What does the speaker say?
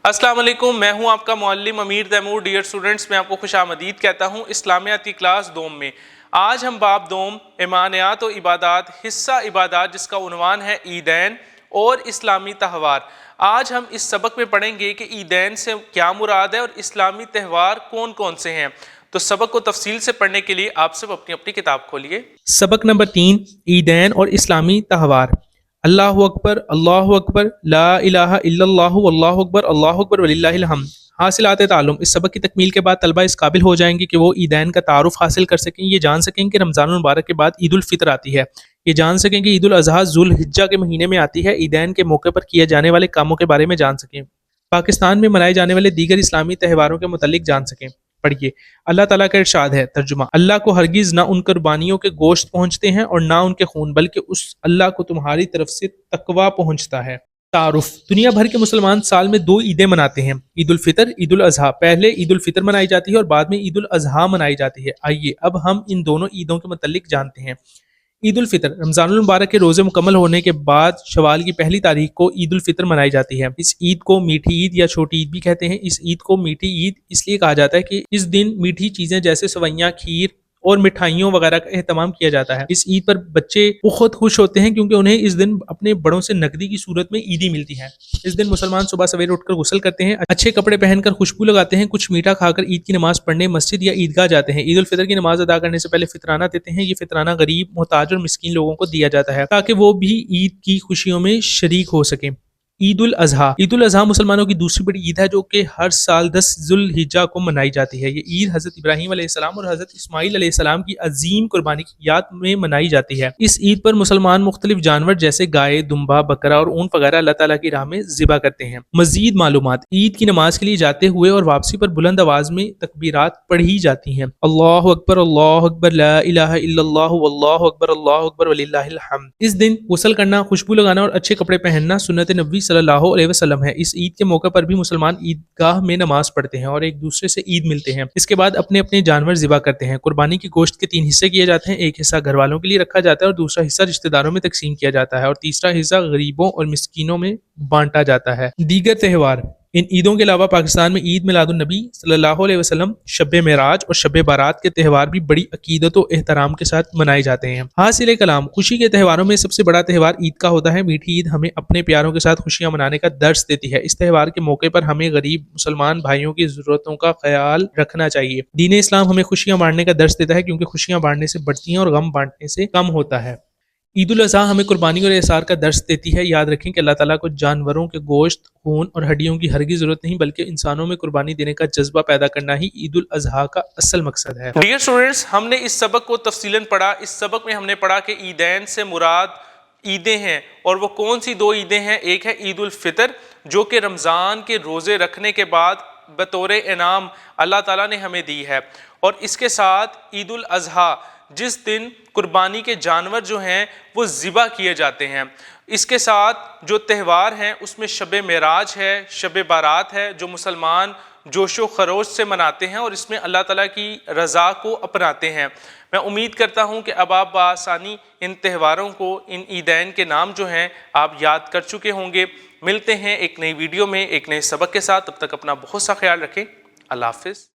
अस्सलाम वालेकुम, मैं हूं आपका मुअल्लिम अमीर तैमूर। डियर स्टूडेंट्स, मैं आपको खुशामदीद कहता हूं इस्लामियात की क्लास दोम में। आज हम बाब दोम ईमानियात और इबादात हिस्सा इबादात जिसका उन्वान है ईदैन और इस्लामी त्यौहार। आज हम इस सबक में पढ़ेंगे कि ईदैन से क्या मुराद है और इस्लामी त्यौहार कौन कौन से हैं। तो सबक को तफसील से पढ़ने के लिए आप सब अपनी अपनी किताब खोलिए। सबक नंबर 3, ईदैन और इस्लामी त्यौहार। अल्लाहु अकबर ला इलाहा इल्लल्लाहु वल्लाहु अकबर वलिल्लाहिल हम्द। हासिलात ताल्लुम। इस सबक की तकमील के बाद तलबा इस काबिल हो जाएंगे कि वो ईदैन का तारुफ हासिल कर सकें, ये जान सकें कि रमज़ानुल मुबारक के बाद ईद उल फितर आती है, ये जान सकें कि ईद उल अज़हा जुल हिज्जा के महीने में आती है, ईदैन के मौके पर किए जाने वाले कामों के बारे में जान सकें, पाकिस्तान में मनाए जाने वाले दीगर इस्लामी त्यौहारों के मुतल्लिक जान सकें। पढ़िए, अल्लाह ताला का इरशाद है। तर्जुमा, अल्लाह को हरगिज ना उन कुर्बानियों के गोश्त पहुंचते हैं और ना उनके खून, बल्कि उस अल्लाह को तुम्हारी तरफ से तकवा पहुंचता है। तारुफ। दुनिया भर के मुसलमान साल में 2 ईदें मनाते हैं, ईद उल फितर, ईद उल अजहा। पहले ईद उल फितर मनाई जाती है और बाद में ईद उल अजहा मनाई जाती है। आइए अब हम इन दोनों ईदों के मुतल्लिक जानते हैं। ईद उल फितर रमज़ानुल मुबारक के रोजे मुकम्मल होने के बाद शवाल की पहली तारीख को ईद उल फितर मनाई जाती है। इस ईद को मीठी ईद या छोटी ईद भी कहते हैं। इस ईद को मीठी ईद इसलिए कहा जाता है कि इस दिन मीठी चीजें जैसे सवैयां, खीर और मिठाइयों वगैरह का एहतमाम किया जाता है। इस ईद पर बच्चे बहुत खुश होते हैं क्योंकि उन्हें इस दिन अपने बड़ों से नकदी की सूरत में ईदी मिलती है। इस दिन मुसलमान सुबह सवेरे उठकर गुस्ल करते हैं, अच्छे कपड़े पहनकर खुशबू लगाते हैं, कुछ मीठा खाकर ईद की नमाज पढ़ने मस्जिद या ईदगाह जाते हैं। ईद उल फितर की नमाज अदा करने से पहले फितराना देते हैं। ये फितराना गरीब, मोहताज और मिस्कीन लोगों को दिया जाता है ताकि वो भी ईद की खुशियों में शरीक हो सकें। ईद उल अजहा। ईद उल अजहा मुसलमानों की दूसरी बड़ी ईद है जो कि हर साल 10 जुल हिज्जा को मनाई जाती है। ये ईद हजरत इब्राहीम अलैहिस्सलाम और हजरत इस्माईल अलैहिस्सलाम की अजीम कुर्बानी की याद में मनाई जाती है। इस ईद पर मुसलमान मुख्तलिफ जानवर जैसे गाय, दुम्बा, बकरा और ऊंट वगैरह अल्लाह ताला की राह में ज़िबा करते हैं। मजीद मालूमात। ईद की नमाज के लिए जाते हुए और वापसी पर बुलंद आवाज में तकबीरात पढ़ी जाती हैं। अल्लाहु अकबर ला इलाहा इल्लल्लाहु वल्लाहु अकबर वलिल्लाहिल हम्द। इस दिन गुस्ल करना, खुशबू लगाना और अच्छे कपड़े पहनना सुन्नत नबी सल्लल्लाहु अलैहि वसल्लम है। इस ईद के मौके पर भी मुसलमान ईदगाह में नमाज पढ़ते हैं और एक दूसरे से ईद मिलते हैं। इसके बाद अपने अपने जानवर ज़िबा करते हैं। कुर्बानी की गोश्त के 3 हिस्से किए जाते हैं। एक हिस्सा घर वालों के लिए रखा जाता है और दूसरा हिस्सा रिश्तेदारों में तकसीम किया जाता है और तीसरा हिस्सा गरीबों और मिस्कीनों में बांटा जाता है। दीगर त्यौहार। इन ईदों के अलावा पाकिस्तान में ईद मिलादुन नबी सल्लल्लाहु अलैहि वसल्लम, शब मेराज और शब बारात के त्यौहार भी बड़ी अकीदत और एहतराम के साथ मनाए जाते हैं। हासिल कलाम। खुशी के त्यौहारों में सबसे बड़ा त्यौहार ईद का होता है। मीठी ईद हमें अपने प्यारों के साथ खुशियां मनाने का दर्स देती है। इस त्यौहार के मौके पर हमें गरीब मुसलमान भाइयों की जरूरतों का ख्याल रखना चाहिए। दीन इस्लाम हमें खुशियां बांटने का दर्स देता है क्योंकि खुशियां बांटने से बढ़ती हैं और गम बांटने से कम होता है। ईद उल अज़हा हमें कुर्बानी और एसार का दर्स देती है। याद रखें कि अल्लाह ताला को जानवरों के गोश्त, खून और हड्डियों की हरगिज़ ज़रूरत नहीं, बल्कि इंसानों में कुर्बानी देने का जज्बा पैदा करना ही ईद उल अज़हा का असल मकसद है। डियर स्टूडेंट्स, हमने इस सबक को तफसीलन पढ़ा। इस सबक में हमने पढ़ा कि ईदैन से मुराद ईदें हैं और वो कौन सी 2 ईदें हैं। एक है ईद उल फितर जो कि रमज़ान के रोज़े रखने के बाद बतौर इनाम अल्लाह ताला ने हमें दी है, और इसके साथ ईद उल अज़हा जिस दिन कुर्बानी के जानवर जो हैं वो ज़िबा किए जाते हैं। इसके साथ जो त्यौहार हैं उसमें शब मेराज है, शब बारात है जो मुसलमान जोशो खरोश से मनाते हैं और इसमें अल्लाह ताला की रज़ा को अपनाते हैं। मैं उम्मीद करता हूं कि अब आप बआसानी इन त्यौहारों को, इन ईदैन के नाम जो हैं आप याद कर चुके होंगे। मिलते हैं एक नई वीडियो में एक नए सबक के साथ। तब तक अपना बहुत सा ख्याल रखें। अल्लाह हाफ़िज़।